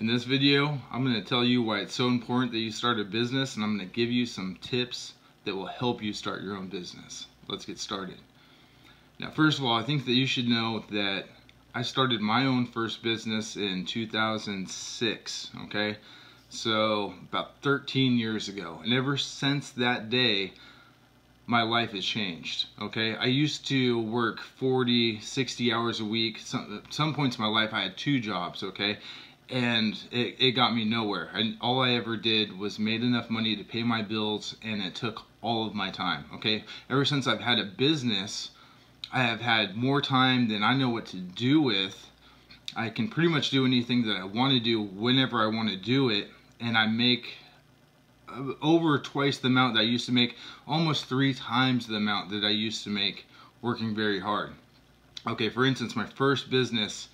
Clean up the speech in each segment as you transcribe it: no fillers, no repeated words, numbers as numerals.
In this video, I'm going to tell you why it's so important that you start a business, and I'm going to give you some tips that will help you start your own business. Let's get started. Now, first of all, I think that you should know that I started my own first business in 2006, okay? So about 13 years ago. And ever since that day, my life has changed, okay? I used to work 40, 60 hours a week. Some points in my life, I had 2 jobs, okay? And it got me nowhere. And all I ever did was made enough money to pay my bills, and it took all of my time, okay? Ever since I've had a business, I have had more time than I know what to do with. I can pretty much do anything that I want to do whenever I want to do it, and I make over twice the amount that I used to make, almost 3 times the amount that I used to make working very hard. Okay, for instance, my first business,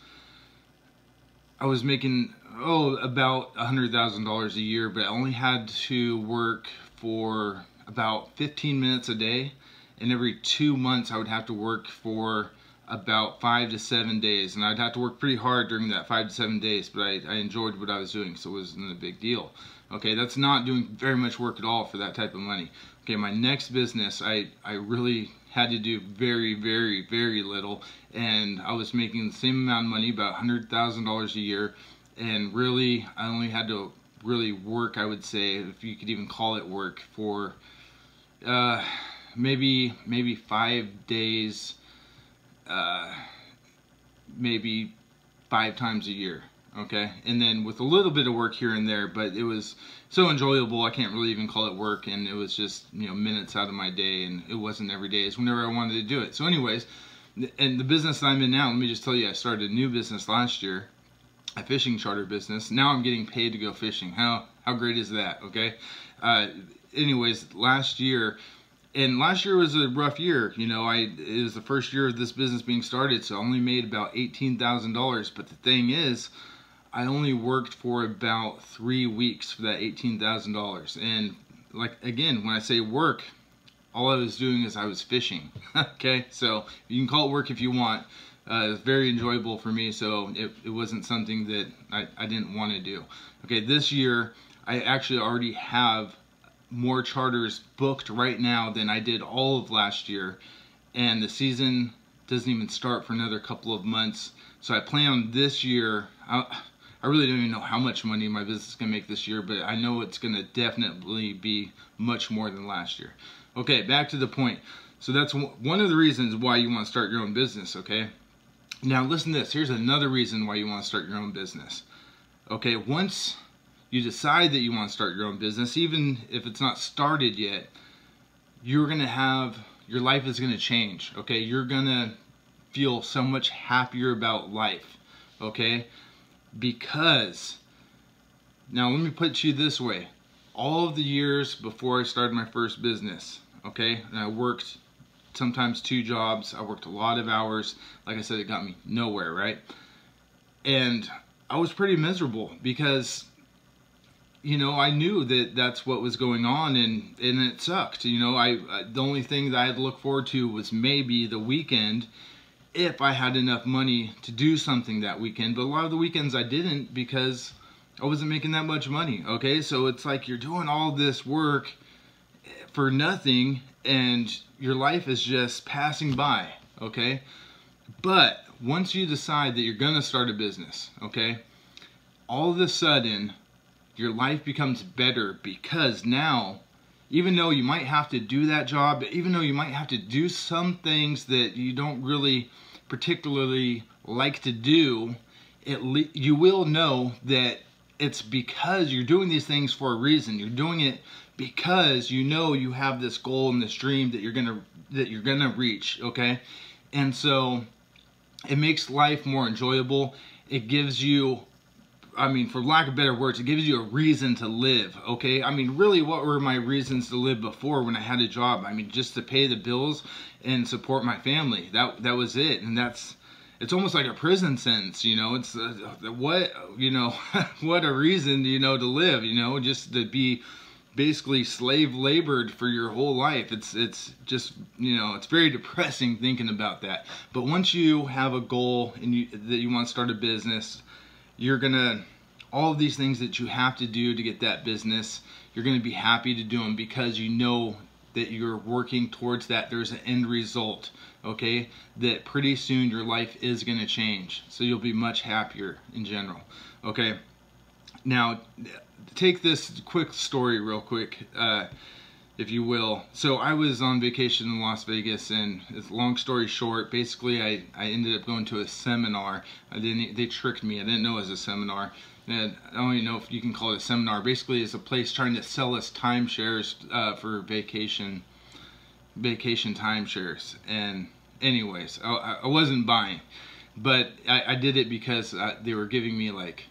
I was making about $100,000 a year, but I only had to work for about 15 minutes a day, and every 2 months I would have to work for about 5 to 7 days, and I'd have to work pretty hard during that 5 to 7 days, but I enjoyed what I was doing, so it wasn't a big deal. Okay, that's not doing very much work at all for that type of money. Okay, my next business, I really had to do very, very, very little, and I was making the same amount of money, about $100,000 a year, and really, I only had to really work, I would say, if you could even call it work, for maybe 5 days, maybe 5 times a year, okay? And then with a little bit of work here and there, but it was so enjoyable, I can't really even call it work, and it was just, you know, minutes out of my day, and it wasn't every day, it's whenever I wanted to do it. So anyways, and the business that I'm in now, let me just tell you, I started a new business last year, a fishing charter business. Now I'm getting paid to go fishing. How great is that, okay? Anyways, last year was a rough year. You know, it was the first year of this business being started, so I only made about $18,000. But the thing is, I only worked for about 3 weeks for that $18,000. And like, again, when I say work, all I was doing is I was fishing. Okay, so you can call it work if you want. It was very enjoyable for me, so it wasn't something that I didn't want to do. Okay, this year I actually already have more charters booked right now than I did all of last year, and the season doesn't even start for another couple of months. So I plan on this year, I really don't even know how much money my business is going to make this year, but I know it's going to definitely be much more than last year. Okay, back to the point. So that's one of the reasons why you want to start your own business, okay? Now listen to this. Here's another reason why you want to start your own business. Okay, once you decide that you want to start your own business, even if it's not started yet, your life is going to change, okay? You're going to feel so much happier about life, okay? Because, now let me put it to you this way. All of the years before I started my first business, okay, and I worked sometimes 2 jobs, I worked a lot of hours. Like I said, it got me nowhere, right? And I was pretty miserable because, you know, I knew that that's what was going on, and it sucked. You know, the only thing that I had to look forward to was maybe the weekend, if I had enough money to do something that weekend. But a lot of the weekends I didn't, because I wasn't making that much money, okay? So it's like you're doing all this work for nothing, and your life is just passing by, okay? But once you decide that you're gonna start a business, okay, all of a sudden your life becomes better, because now, even though you might have to do that job, even though you might have to do some things that you don't really particularly like to do, you will know that it's because you're doing these things for a reason. You're doing it because you know you have this goal and this dream that you're gonna reach, okay? And so it makes life more enjoyable. It gives you, I mean, for lack of better words, it gives you a reason to live, okay? I mean, really, what were my reasons to live before when I had a job? I mean, just to pay the bills and support my family. That was it. And it's almost like a prison sentence, you know? It's what, you know, what a reason, you know, to live, you know, just to be basically slave labored for your whole life. It's just, you know, it's very depressing thinking about that. But once you have a goal and that you want to start a business, you're gonna all of these things that you have to do to get that business, you're going to be happy to do them because you know that you're working towards that. There's an end result, okay? That pretty soon your life is going to change. So you'll be much happier in general, okay? Now, take this quick story real quick, if you will. So I was on vacation in Las Vegas, and it's long story short, basically I ended up going to a seminar. They tricked me. I didn't know it was a seminar. And I don't even know if you can call it a seminar. Basically, it's a place trying to sell us timeshares for vacation timeshares. And anyways, I wasn't buying, but I did it because they were giving me like,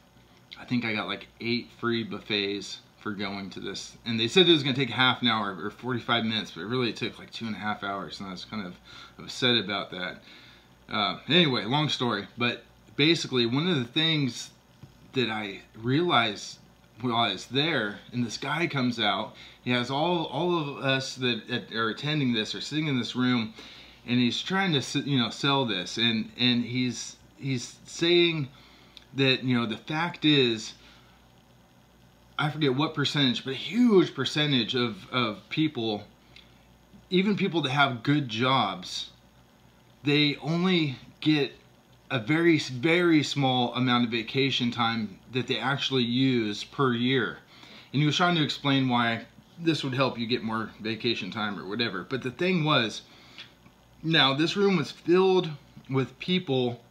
I think I got like 8 free buffets for going to this, and they said it was going to take half an hour or 45 minutes, but really it took like 2.5 hours, and I was kind of upset about that. Anyway, long story, but basically one of the things that I realized while I was there, and this guy comes out, he has all of us that are attending this or sitting in this room, and he's trying to sell this, and he's saying that, the fact is, I forget what percentage, but a huge percentage of people, even people that have good jobs, they only get a very, very small amount of vacation time that they actually use per year. And he was trying to explain why this would help you get more vacation time or whatever. But the thing was, now this room was filled with people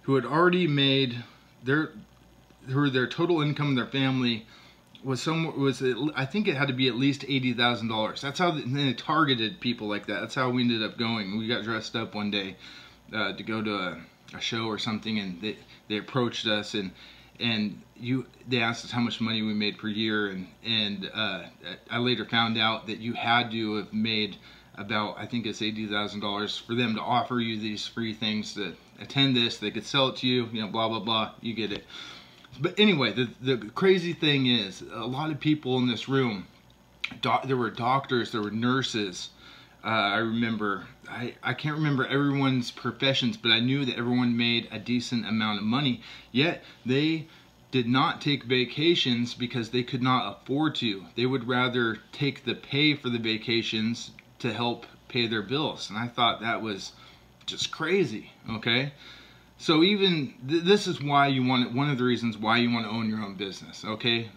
who had already made their total income in their family I think it had to be at least $80,000. That's how they targeted people like that. That's how we ended up going. We got dressed up one day to go to a show or something, and they approached us, and they asked us how much money we made per year, and I later found out that you had to have made about, I think it's $80,000 for them to offer you these free things to attend this. They could sell it to you, blah blah blah. You get it. But anyway, the crazy thing is, a lot of people in this room, there were doctors, there were nurses. I remember, I can't remember everyone's professions, but I knew that everyone made a decent amount of money. Yet they did not take vacations because they could not afford to. They would rather take the pay for the vacations to help pay their bills. And I thought that was just crazy, okay? So even this is why you want it, one of the reasons why you want to own your own business, okay?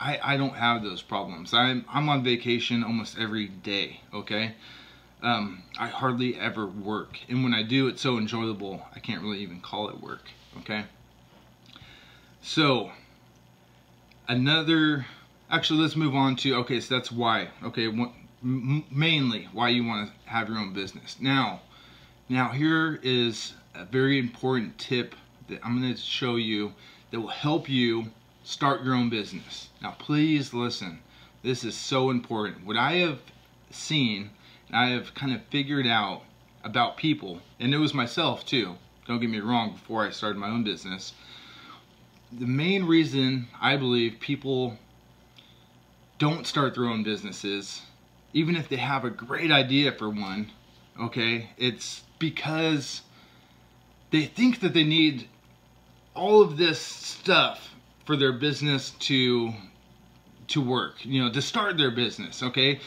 I don't have those problems. I'm on vacation almost every day, okay? I hardly ever work, and when I do, it's so enjoyable I can't really even call it work, okay? So actually let's move on to, okay, so that's why, okay, mainly why you want to have your own business. Now here is a very important tip that I'm going to show you that will help you start your own business. Now please listen, this is so important. What I have seen, I have kind of figured out about people, and it was myself too, don't get me wrong, before I started my own business. The main reason I believe people don't start their own businesses, even if they have a great idea for one, okay, it's because they think that they need all of this stuff for their business to work, to start their business, okay?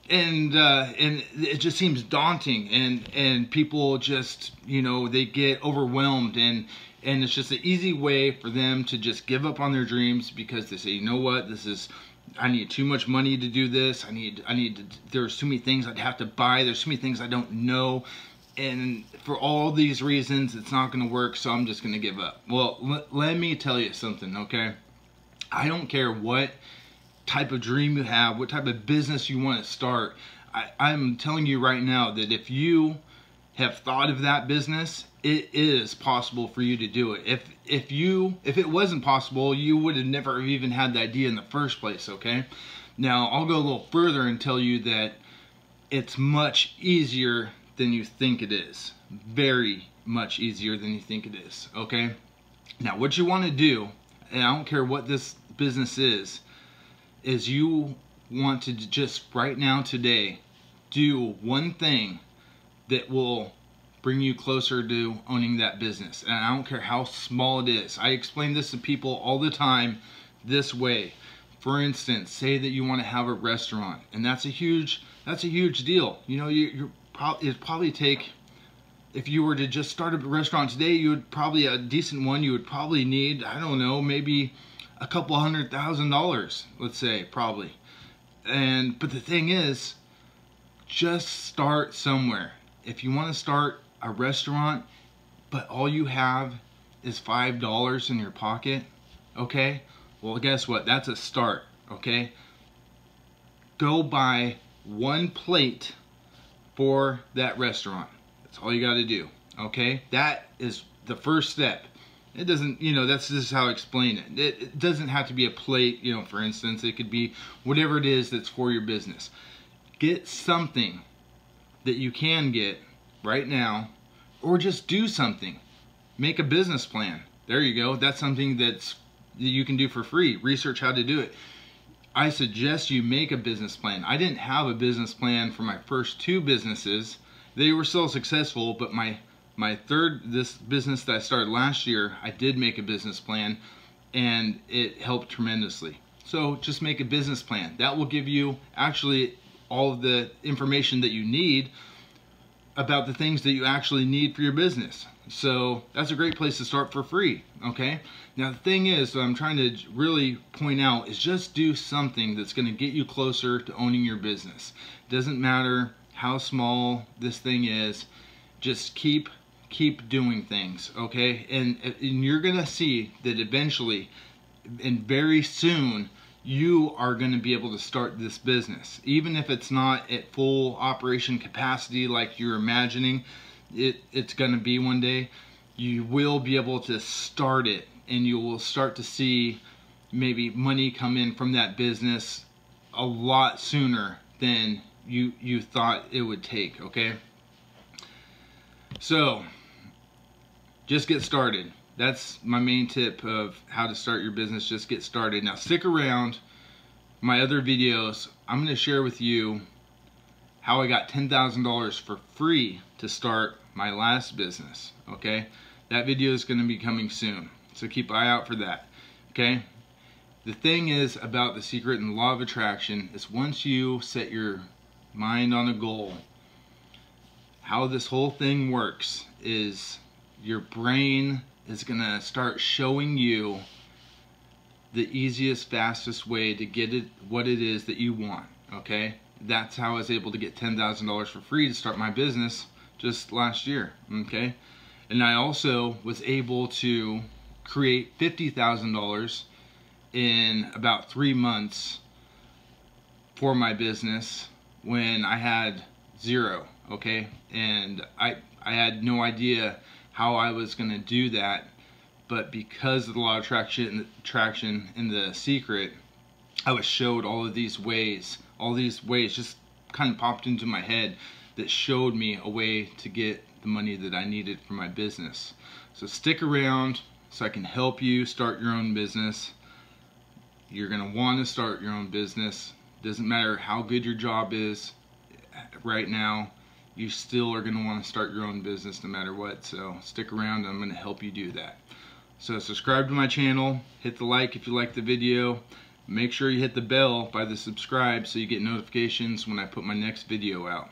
And it just seems daunting, and people just, they get overwhelmed, and it's just an easy way for them to just give up on their dreams because they say, you know what, I need too much money to do this. There's too many things I'd have to buy. There's too many things I don't know. And for all these reasons, it's not going to work, so I'm just going to give up. Well, let me tell you something, okay? I don't care what type of dream you have, what type of business you want to start. I'm telling you right now that if you have thought of that business, it is possible for you to do it. If it wasn't possible, you would have never even had the idea in the first place, okay? Now, I'll go a little further and tell you that it's much easier than you think it is. Very much easier than you think it is, okay? Now, what you want to do, and I don't care what this business is you want to just right now today do one thing that will bring you closer to owning that business. And I don't care how small it is. I explain this to people all the time this way. For instance, say that you want to have a restaurant, and that's a huge deal. You know, it'd probably take, if you were to just start a restaurant today, you would probably, a decent one, you would probably need, I don't know, maybe a couple $100,000, let's say, probably. But the thing is, just start somewhere. If you want to start a restaurant, but all you have is $5 in your pocket, okay? Well, guess what? That's a start, okay? Go buy one plate for that restaurant. That's all you got to do, okay? That is the first step. It doesn't, you know, that's just how I explain it. It doesn't have to be a plate, you know, for instance. It could be whatever it is that's for your business. Get something that you can get right now, or just do something. Make a business plan. There you go. That's something that you can do for free. Research how to do it. I suggest you make a business plan. I didn't have a business plan for my first 2 businesses. They were still successful, but this business that I started last year, I did make a business plan, and it helped tremendously. So just make a business plan. That will give you actually all of the information that you need about the things that you actually need for your business. So that's a great place to start for free, okay? Now the thing is, what I'm trying to really point out is just do something that's gonna get you closer to owning your business. It doesn't matter how small this thing is, just keep doing things, okay? And you're gonna see that eventually, and very soon, you are going to be able to start this business. Even if it's not at full operation capacity like you're imagining it's going to be one day, you will be able to start it, and you will start to see maybe money come in from that business a lot sooner than you thought it would take, okay? So just get started. That's my main tip of how to start your business. Just get started. Now stick around. My other videos, I'm going to share with you how I got $10,000 for free to start my last business, okay? That video is going to be coming soon, so keep an eye out for that, okay? The thing is about The Secret and the Law of Attraction is, once you set your mind on a goal, how this whole thing works is your brain is going to start showing you the easiest, fastest way to get it, what it is that you want, okay? That's how I was able to get $10,000 for free to start my business just last year, okay? And I also was able to create $50,000 in about 3 months for my business when I had 0, okay? And I had no idea how I was going to do that, but because of the law of attraction and The Secret, I was showed all these ways just kind of popped into my head that showed me a way to get the money that I needed for my business. So stick around so I can help you start your own business. You're going to want to start your own business. Doesn't matter how good your job is right now, you still are going to want to start your own business no matter what. So stick around, I'm going to help you do that. So subscribe to my channel, hit the like if you like the video, make sure you hit the bell by the subscribe so you get notifications when I put my next video out.